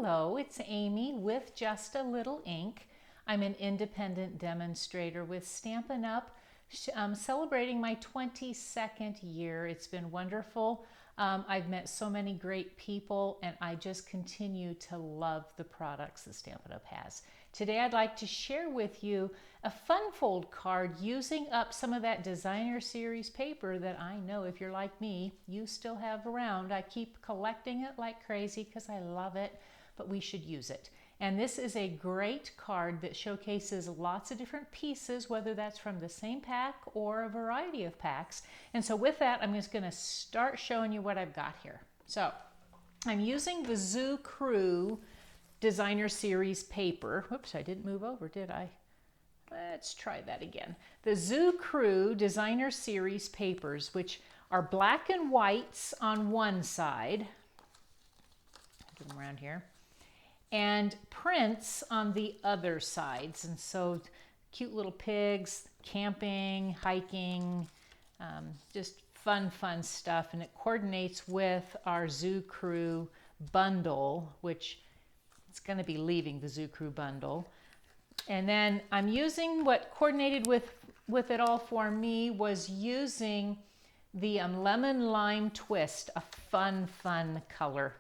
Hello, it's Amy with Just a Little Ink. I'm an independent demonstrator with Stampin' Up, celebrating my 22nd year. It's been wonderful. I've met so many great people, and I just continue to love the products that Stampin' Up has. Today I'd like to share with you a fun fold card using up some of that designer series paper that I know, if you're like me, you still have around. I keep collecting it like crazy because I love it, but we should use it. And this is a great card that showcases lots of different pieces, whether that's from the same pack or a variety of packs. And so with that, I'm just going to start showing you what I've got here. So I'm using the Zoo Crew Designer Series paper. Whoops, I didn't move over, did I? Let's try that again. The Zoo Crew Designer Series papers, which are black and whites on one side. I'll do them around here. And prints on the other sides. And so cute little pigs, camping, hiking, just fun stuff. And it coordinates with our Zoo Crew bundle, which it's going to be leaving the Zoo Crew bundle. And then I'm using what coordinated with it all for me was using the lemon lime twist, a fun color.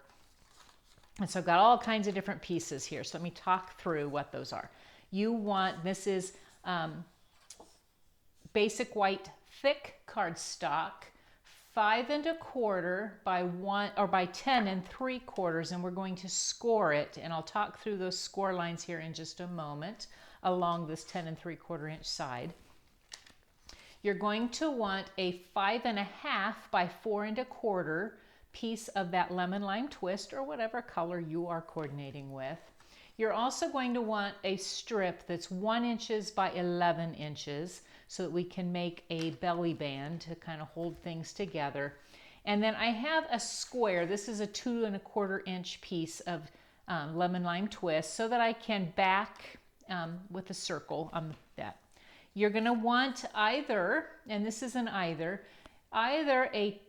And so I've got all kinds of different pieces here. So let me talk through what those are. You want, this is basic white thick cardstock, 5 1/4 by 1 or by 10 3/4, and we're going to score it. And I'll talk through those score lines here in just a moment along this 10 3/4 inch side. You're going to want a 5 1/2 by 4 1/4 piece of that lemon lime twist or whatever color you are coordinating with. You're also going to want a strip that's 1 inch by 11 inches so that we can make a belly band to kind of hold things together. And then I have a square. This is a 2 1/4 inch piece of lemon lime twist so that I can back with a circle on that. You're going to want either, and this is an either a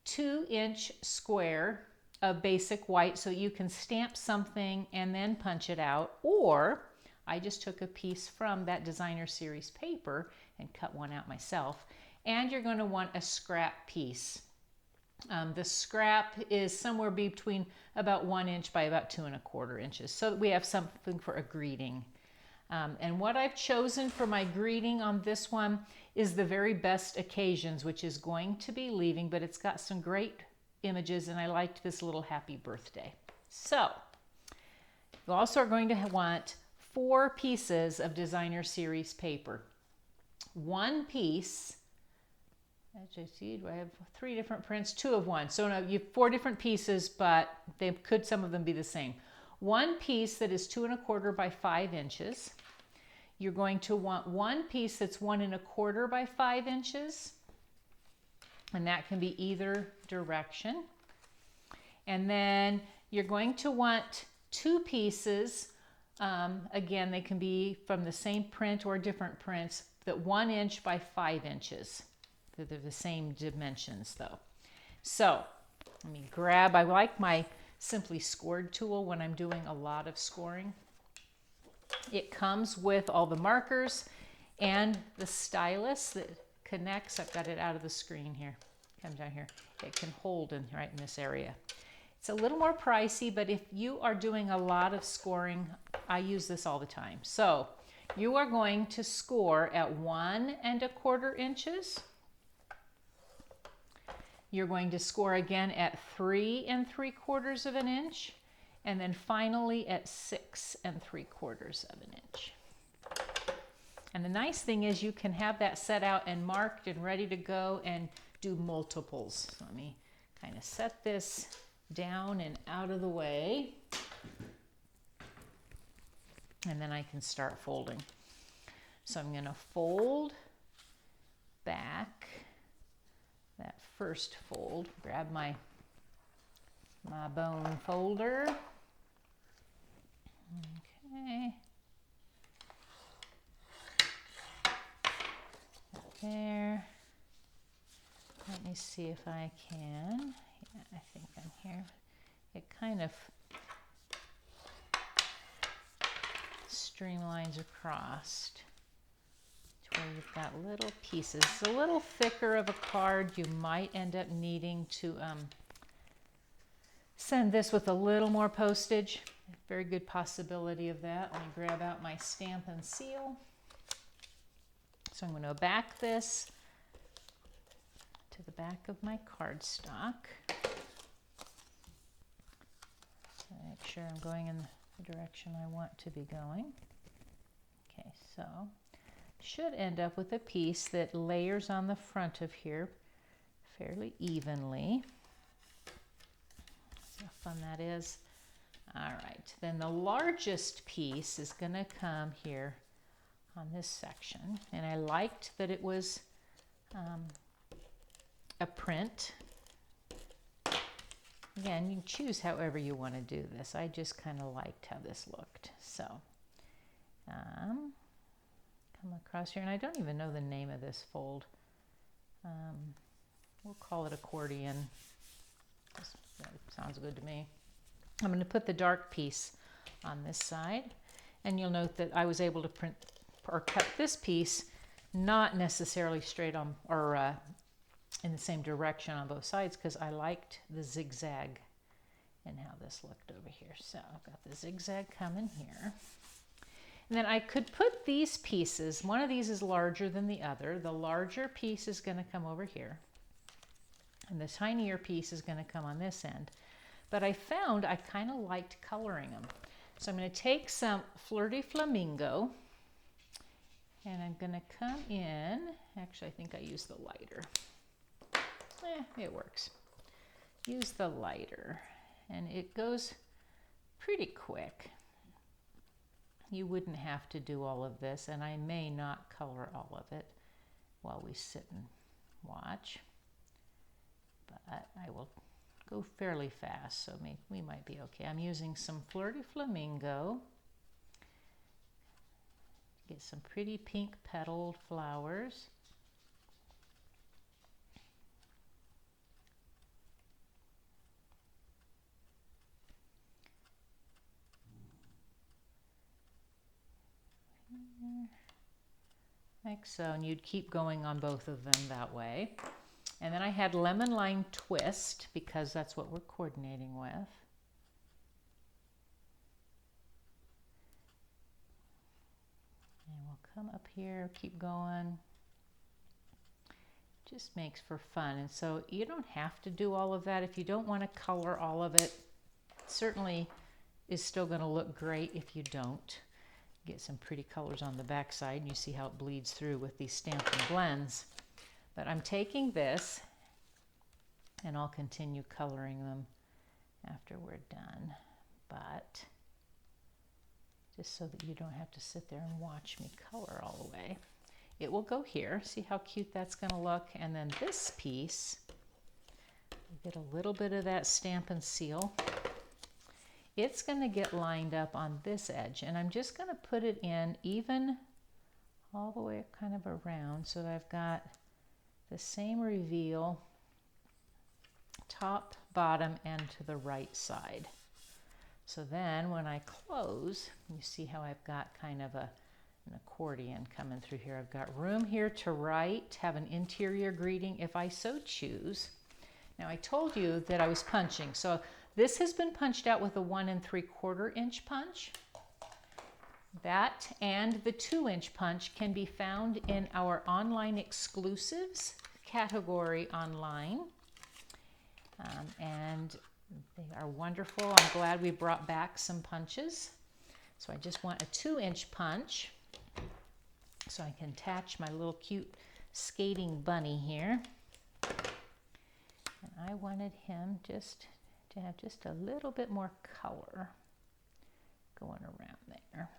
2 inch square of basic white so you can stamp something and then punch it out, or I just took a piece from that designer series paper and cut one out myself. And you're going to want a scrap piece. The scrap is somewhere between about 1 inch by about 2 1/4 inches, so that we have something for a greeting. And what I've chosen for my greeting on this one is the very best occasions, which is going to be leaving, but it's got some great images, and I liked this little happy birthday. So you also are going to want 4 pieces of designer series paper. One piece, as you see, I have 3 different prints, 2 of 1. So no, you have 4 different pieces, but they could, some of them be the same. One piece that is 2 1/4 by 5 inches. You're going to want one piece that's 1 1/4 by 5 inches. And that can be either direction. And then you're going to want 2 pieces. Again, they can be from the same print or different prints, that 1 inch by 5 inches. They're the same dimensions though. So let me grab, I like my Simply Scored tool when I'm doing a lot of scoring. It comes with all the markers and the stylus that connects. I've got it out of the screen here. Comes down here. It can hold right in this area. It's a little more pricey, but if you are doing a lot of scoring, I use this all the time. So you are going to score at 1 1/4 inches. You're going to score again at 3 3/4 inch, and then finally at 6 3/4 inch. And the nice thing is you can have that set out and marked and ready to go and do multiples. So let me kind of set this down and out of the way, and then I can start folding. So I'm going to fold back that first fold, grab my bone folder. Okay. There. Let me see if I can. Yeah, I think I'm here. It kind of streamlines across to where you've got little pieces. It's a little thicker of a card. You might end up needing to send this with a little more postage. Very good possibility of that. Let me grab out my Stampin' seal. So I'm going to back this to the back of my cardstock. So make sure I'm going in the direction I want to be going. Okay, so should end up with a piece that layers on the front of here fairly evenly. See how fun that is. All right, then the largest piece is going to come here on this section, and I liked that it was a print. Again, you can choose however you want to do this. I just kind of liked how this looked. So come across here, and I don't even know the name of this fold. We'll call it accordion. That sounds good to me. I'm going to put the dark piece on this side, and you'll note that I was able to print or cut this piece not necessarily straight on or in the same direction on both sides, because I liked the zigzag and how this looked over here. So I've got the zigzag coming here. And then I could put these pieces, one of these is larger than the other. The larger piece is going to come over here, and the tinier piece is going to come on this end. But I found I kind of liked coloring them. So I'm going to take some Flirty Flamingo, and I'm going to come in. Actually, I think I used the lighter. It works. Use the lighter, and it goes pretty quick. You wouldn't have to do all of this, and I may not color all of it while we sit and watch, but I will go fairly fast, so we might be okay. I'm using some Flirty Flamingo. Get some pretty pink petaled flowers. Like so, and you'd keep going on both of them that way. And then I had Lemon Lime Twist, because that's what we're coordinating with. And we'll come up here, keep going. Just makes for fun. And so you don't have to do all of that. If you don't want to color all of it, it certainly is still going to look great if you don't. Get some pretty colors on the back side. You see how it bleeds through with these Stampin' blends. But I'm taking this, and I'll continue coloring them after we're done. But just so that you don't have to sit there and watch me color all the way. It will go here. See how cute that's going to look? And then this piece, get a little bit of that Stampin' seal. It's going to get lined up on this edge, and I'm just going to put it in even all the way kind of around, so that I've got the same reveal top, bottom, and to the right side. So then when I close, you see how I've got kind of an accordion coming through here. I've got room here to write, have an interior greeting if I so choose. Now I told you that I was punching, so this has been punched out with a 1 3/4 inch punch. That and the 2-inch punch can be found in our online exclusives category online. And they are wonderful. I'm glad we brought back some punches. So I just want a 2-inch punch so I can attach my little cute skating bunny here. And I wanted him just to have just a little bit more color going around there.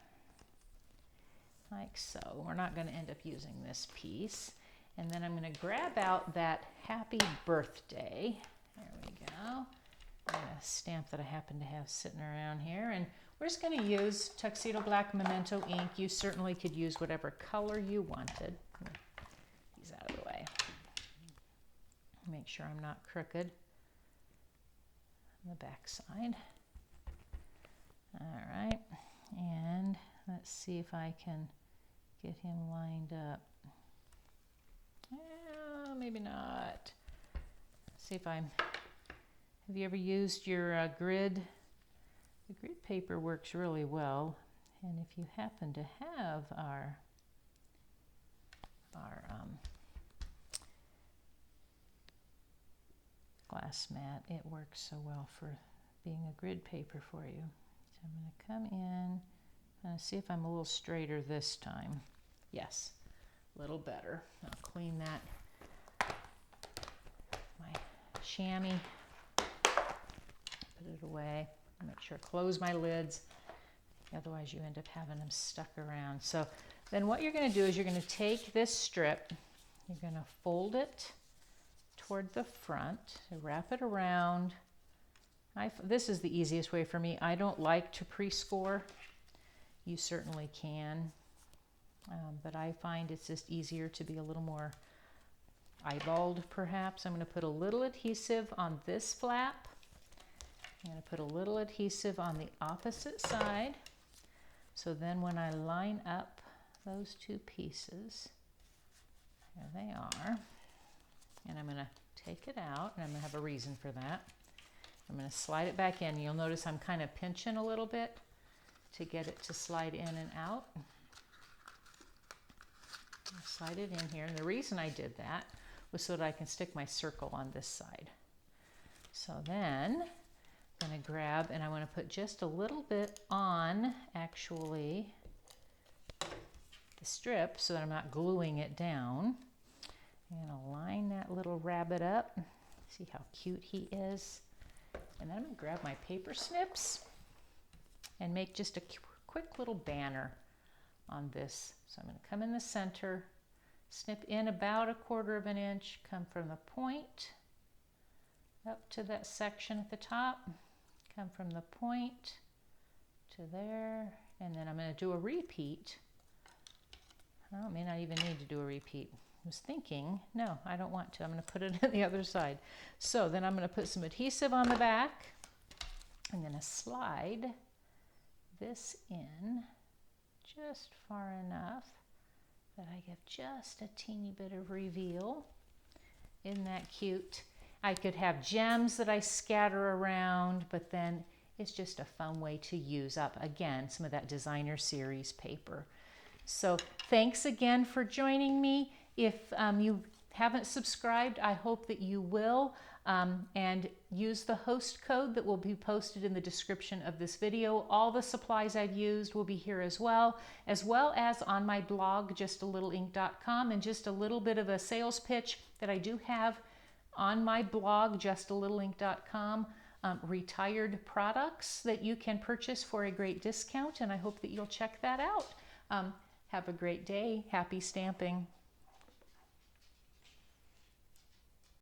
Like so. We're not going to end up using this piece. And then I'm going to grab out that Happy Birthday. There we go. A stamp that I happen to have sitting around here. And we're just going to use Tuxedo Black Memento ink. You certainly could use whatever color you wanted. These out of the way. Make sure I'm not crooked on the back side. All right. And Let's see if I can get him lined up. Maybe not. See if I'm, have you ever used your grid? The grid paper works really well. And if you happen to have our glass mat, it works so well for being a grid paper for you. So I'm going to come in and see if I'm a little straighter this time. Yes, a little better. I'll clean that, my chamois, put it away, make sure I close my lids. Otherwise you end up having them stuck around. So then what you're going to do is you're going to take this strip, you're going to fold it toward the front, wrap it around. This is the easiest way for me. I don't like to pre-score. You certainly can, but I find it's just easier to be a little more eyeballed perhaps. I'm going to put a little adhesive on this flap. I'm going to put a little adhesive on the opposite side. So then when I line up those two pieces, there they are, and I'm going to take it out, and I'm going to have a reason for that. I'm going to slide it back in. You'll notice I'm kind of pinching a little bit to get it to slide in and out. I'll slide it in here, and the reason I did that was so that I can stick my circle on this side. So then I'm going to grab, and I want to put just a little bit on actually the strip so that I'm not gluing it down. I'm going to line that little rabbit up. See how cute he is. And then I'm going to grab my paper snips and make just a quick little banner on this. So I'm going to come in the center, snip in about 1/4 inch, come from the point up to that section at the top, come from the point to there, and then I'm going to do a repeat. I may not even need to do a repeat. I was thinking, no, I don't want to. I'm going to put it on the other side. So then I'm going to put some adhesive on the back. I'm going to slide this in just far enough that I give just a teeny bit of reveal. Isn't that cute? I could have gems that I scatter around, but then it's just a fun way to use up, again, some of that designer series paper. So thanks again for joining me. If you haven't subscribed, I hope that you will, and use the host code that will be posted in the description of this video. All the supplies I've used will be here as well as on my blog, justalittleinc.com, and just a little bit of a sales pitch that I do have on my blog, justalittleinc.com, retired products that you can purchase for a great discount, and I hope that you'll check that out. Have a great day. Happy stamping.